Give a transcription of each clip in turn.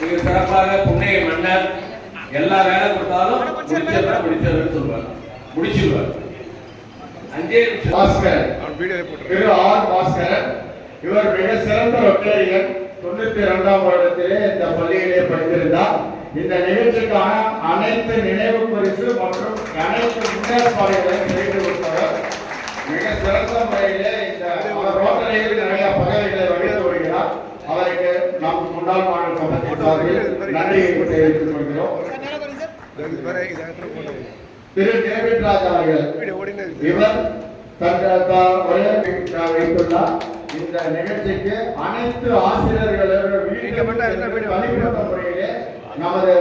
மிக சிறப்பாக புன்னைய மன்னர் எல்லா வேலை கொடுத்தாலும் முடிச்சதுன்னு சொல்லுவார், முடிச்சிருவார். அஞ்சே பாஸ்கர் திரு ஆர் பாஸ்கர், இவர் மிக சிறந்த வக்கீலர். 92ஆம் வருடத்திலே இந்த பள்ளியிலே படித்திருந்தார். இந்த நிகழ்ச்சிக்கான அனைத்து நினைவு பரிசு மற்றும் அனைத்து முன்னேற்பாடுகளையும் செய்து கொடுத்தவர். மிக சிறந்த முறையிலே இந்த ரோட்டரியில் நிறைய பதவிகளை வகித்து வருகிறார். அவருக்கு நம் முன்னாள் மாநில சபை சார்பில் நன்றியை தெரிவித்துக் கொள்கிறோம். திரு டேவிட் ராஜ் அவர்கள், இவர் வைத்துள்ளார். இந்த நிகழ்ச்சிக்கு அனைத்து ஆசிரியர்களும் முறையிலே நமது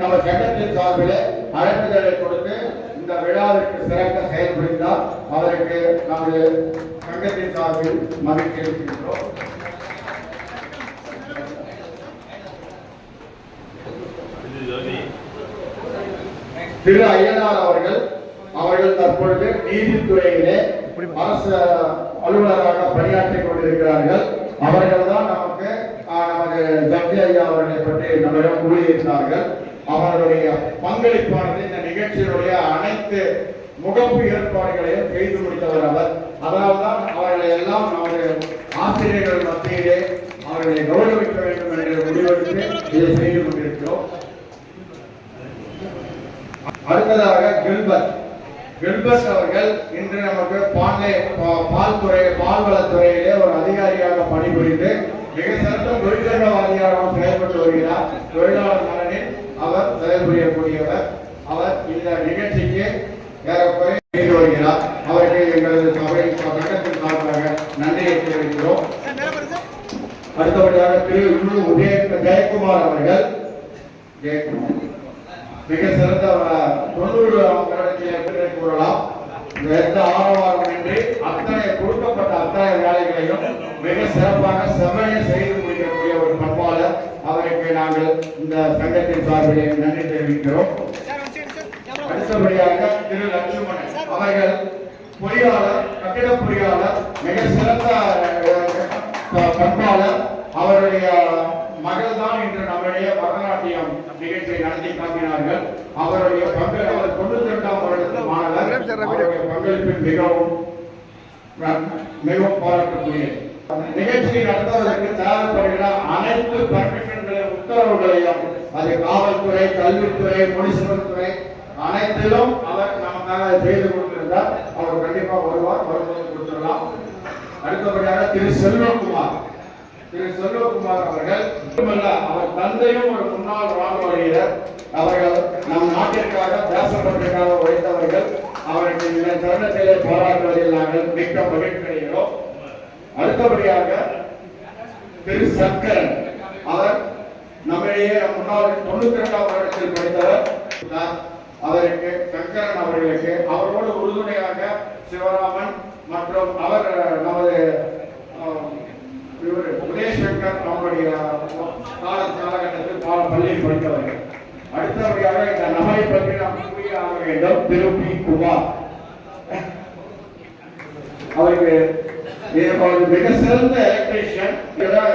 நம்ம சங்கத்தின் சார்பிலே அழைப்புதலை கொடுத்து இந்த விழாவிற்கு சிறக்க செயல்படுத்தார். அவருக்கு நமது சங்கத்தின் சார்பில் மகிழ்ச்சி இருக்கின்றோம். திரு ஐயனார் அவர்கள் தற்பொழுது நீதித்துறையிலே அரசு அலுவலராக பணியாற்றிக் கொண்டிருக்கிறார்கள். அவர்கள் தான் நமக்கு நமது ஜப்தி ஐயா அவர்களை பற்றி நம்மிடம் கூறியிருந்தார்கள். அவர்களுடைய பங்களிப்பானது இந்த நிகழ்ச்சியினுடைய அனைத்து முகப்பு ஏற்பாடுகளையும் செய்து முடித்தவர் அவர். அதனால்தான் அவர்களை எல்லாம் நமது ஆசிரியர்கள் மத்தியிலே அவர்களை கௌரவிக்க வேண்டும் என்ற முடிவெடுத்து இதை செய்து கொண்டிருக்கிறோம். அடுத்ததாக கில்பர்ட் அவர்கள் இன்று நமக்கு பால்வளத்துறையிலே ஒரு அதிகாரியாக பணிபுரிந்து மிக சிறந்த தொழிற்சங்கவாதியாக செயல்பட்டு வருகிறார். தொழிலாளர் நலனில் அவர் செயல்புரியக்கூடியவர். அவர் இந்த நிகழ்ச்சிக்கு ஏறக்குறை செய்து வருகிறார். அவருக்கு எங்களது சங்கத்தின் சார்பாக நன்றியை தெரிவிக்கிறோம். அடுத்தபடியாக திரு ஜெயக்குமார் அவர்கள் மிக சிறந்த 90 வருடத்திலே கூறலாம். எந்த ஆரவாரமின்றி அத்தனை கொடுக்கப்பட்ட அத்தனை வேலைகளையும் மிக சிறப்பாக செம்மையை செய்து முடிக்கக்கூடிய ஒரு பண்பாளர். அவருக்கு நாங்கள் இந்த சங்கத்தின் சார்பிலே நன்றி தெரிவிக்கிறோம். அடுத்தபடியாக திரு லட்சுமணன் அவர்கள் பொறியாளர், கட்டிட பொறியாளர், மிக சிறந்த பண்பாளர். அவருடைய மகள் தான் இன்று நம்முடைய பரதநாட்டியம் நிகழ்ச்சியை நடத்தி காட்டினார்கள். அவருடைய பங்கு, அவர் 92ஆம் வருடத்தில் மாணவர். அவருடைய பங்களிப்பில் மிகவும் பாராட்டக்கூடிய நிகழ்ச்சியை நடத்துவதற்கு தேவைப்படுகிற அனைத்து பர்மிஷன்களையும் உத்தரவுகளையும் அது காவல்துறை, கல்வித்துறை, முனிசிபல் துறை அனைத்திலும் அவர் நமக்காக செய்து கொடுத்திருந்தார். அவர் கண்டிப்பாக வருவார், வரும்போது கொடுத்துடலாம். அடுத்தபடியாக திரு செல்வகுமார் அவர்கள் மட்டுமல்ல, அவர் தந்தையும் ஒரு முன்னாள் ராணுவ வீரர். அவர்கள் நம் நாட்டிற்காக தேசப்பட்டிற்காக உழைத்தவர்கள். அவருக்கு இந்த தருணத்திலே போராடுவதில் நாங்கள் மிக்க மகிழ்ச்சி அடைகிறோம். அடுத்தபடியாக திரு சங்கரன், அவர் நம்மிடையே முன்னாள் 92ஆம் வருடத்தில் படித்தவர். அவருக்கு சங்கரன் அவர்களுக்கு அவரோடு உறுதுணையாக சிவராமன் மற்றும் அவர் நமது உதயசங்கர் அவருடைய காலகட்டத்தில் பள்ளியில் படித்தவர்கள். அடுத்தபடியாக இந்த நபரை பற்றி நாம் கூறிய ஆக வேண்டும். திரு பி குமார் அவருக்கு மிக சிறந்த எலக்ட்ரீஷியன். எல்லா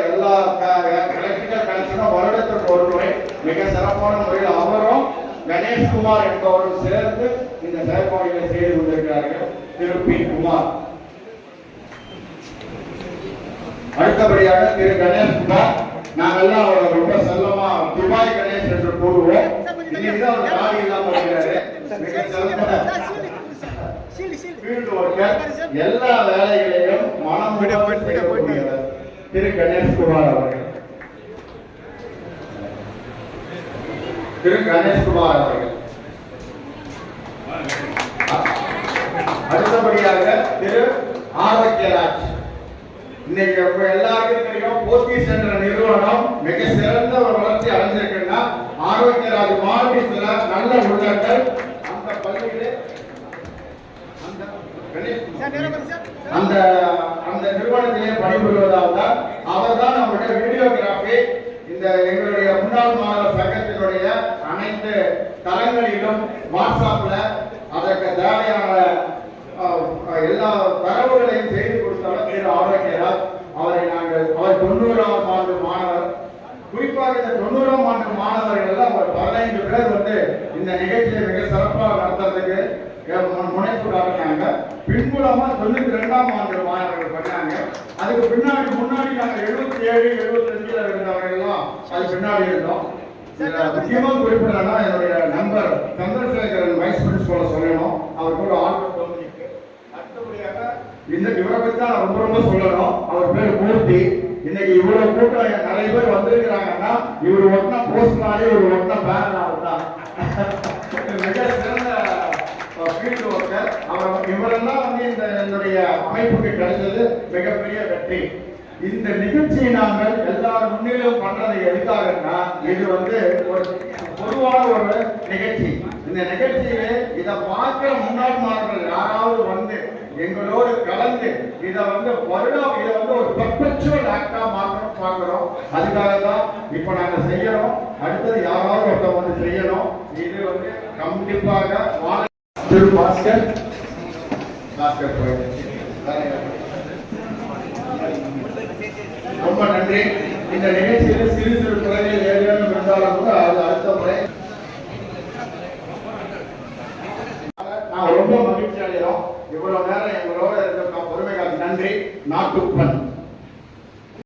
எலக்ட்ரிக்கல் கனெக்ஷனும் வருடத்திற்கு ஒரு முறை மிக சிறப்பான முறையில் அவரும் கணேஷ்குமார் என்பவரும் சேர்ந்து இந்த செயல்பாடுகளை செய்து கொண்டிருக்கிறார்கள். திரு பி குமார். அடுத்தபடியாக திரு கணேஷ்குமார், நாங்கெல்லாம் அவரை ரொம்ப செல்லமா துபாய் கணேஷ் என்று கூறுவோம். இன்னைக்கு அவர் தாடி இல்லாம இருக்கிறாரு. மிக சிறந்த ஃபீல்ட் ஒர்க்கர், எல்லா வேலைகளையும் மனம் செய்யக்கூடியவர் திரு கணேஷ்குமார் அவர்கள். அடுத்தபடியாக திரு ஆரோக்கியராஜ். இன்னைக்கு எல்லாருக்கும் தெரியும், போத்தீஸ் என்ற நிறுவனம் மிக சிறந்த ஒரு வளர்ச்சி அடைஞ்சிருக்குன்னா ஆரோக்கியராஜ் மாதிரி சில நல்ல உள்ளங்கள் அந்த பள்ளியிலே அந்த நிறுவனத்திலே பணிபுரிவதால் தான் அவர் தான் நம்முடைய வீடியோகிராபி இந்த எங்களுடைய முன்னாள் மாணவர் சங்கத்தினுடைய அனைத்து தளங்களிலும் வாட்ஸ்அப்ல அதற்கு தேவையான எல்லா தரவுகளையும் செய்து கொடுத்தவர் திரு ஆரோக்கியராஜ். அவர் 90ஆம் ஆண்டு மாணவர். குறிப்பாக இந்த 90ஆம் ஆண்டு மாணவர்கள் எல்லாம் ஒரு 15 பேர் வந்து இந்த நிகழ்ச்சியை மிக சிறப்பாக நடத்துறதுக்கு முனைப்பு காட்டினாங்க. பின்புலமா 92ஆம் ஆண்டு மாணவர்கள் பண்ணாங்க. அதுக்கு முன்னாடி நாங்க 77, 75 இருந்தவர்கள் எல்லாம் அது பின்னாடி இருந்தோம். முக்கியமா குறிப்பிடனா என்னுடைய நண்பர் சந்திரசேகரன் வைஸ் பிரின்சிபல் சொல்லணும். அவர் கூட ஆர்டர் அடுத்தபடியாக இவரை பத்தி தான் ரொம்ப சொல்லணும். அவர் பேர் மூர்த்தி. இன்னைக்கு இவ்வளவு கூட்டம் நிறைய பேர் வந்திருக்கிறாங்கன்னா இவர் ஒட்டின போஸ்ட்னாலே ஒரு ஒட்டின பேனர் தான். மிக சிறந்த ஃபீல்டு ஒர்க்கர். இவரெல்லாம் வந்து என்னுடைய அமைப்புக்கு கிடைச்சது மிகப்பெரிய வெற்றி. இந்த நிகழ்ச்சியை நாங்கள் எல்லாரும் முன்னிலும் பண்றது எதுக்காகன்னா இது வந்து ஒரு பொதுவான ஒரு நிகழ்ச்சி. இந்த நிகழ்ச்சியிலே இதை பார்க்கிற முன்னாள் மாணவர்கள் யாராவது வந்து எங்களோடு கலந்து இதை வந்து இதை வந்து ஒரு பெர்பெச்சுவல் ஆக்டா மாற்றணும் பார்க்கிறோம். அதுக்காக தான் இப்ப நாங்க செய்யறோம். அடுத்தது யாராவது ஒருத்தர் வந்து செய்யணும். இது வந்து கண்டிப்பாக திரு பாஸ்கர் ரொம்ப நன்றி. இந்த நிகழ்ச்சியில் சிறு சிறு குறைகள் ஏதேனும் இருந்தாலும் கூட அது அடுத்த முறை நான் ரொம்ப மகிழ்ச்சி அடைகிறோம். இவ்வளவு நேரம் எங்களோட இருக்க பொறுமைக்காக நன்றி. நாட்டுப்பன்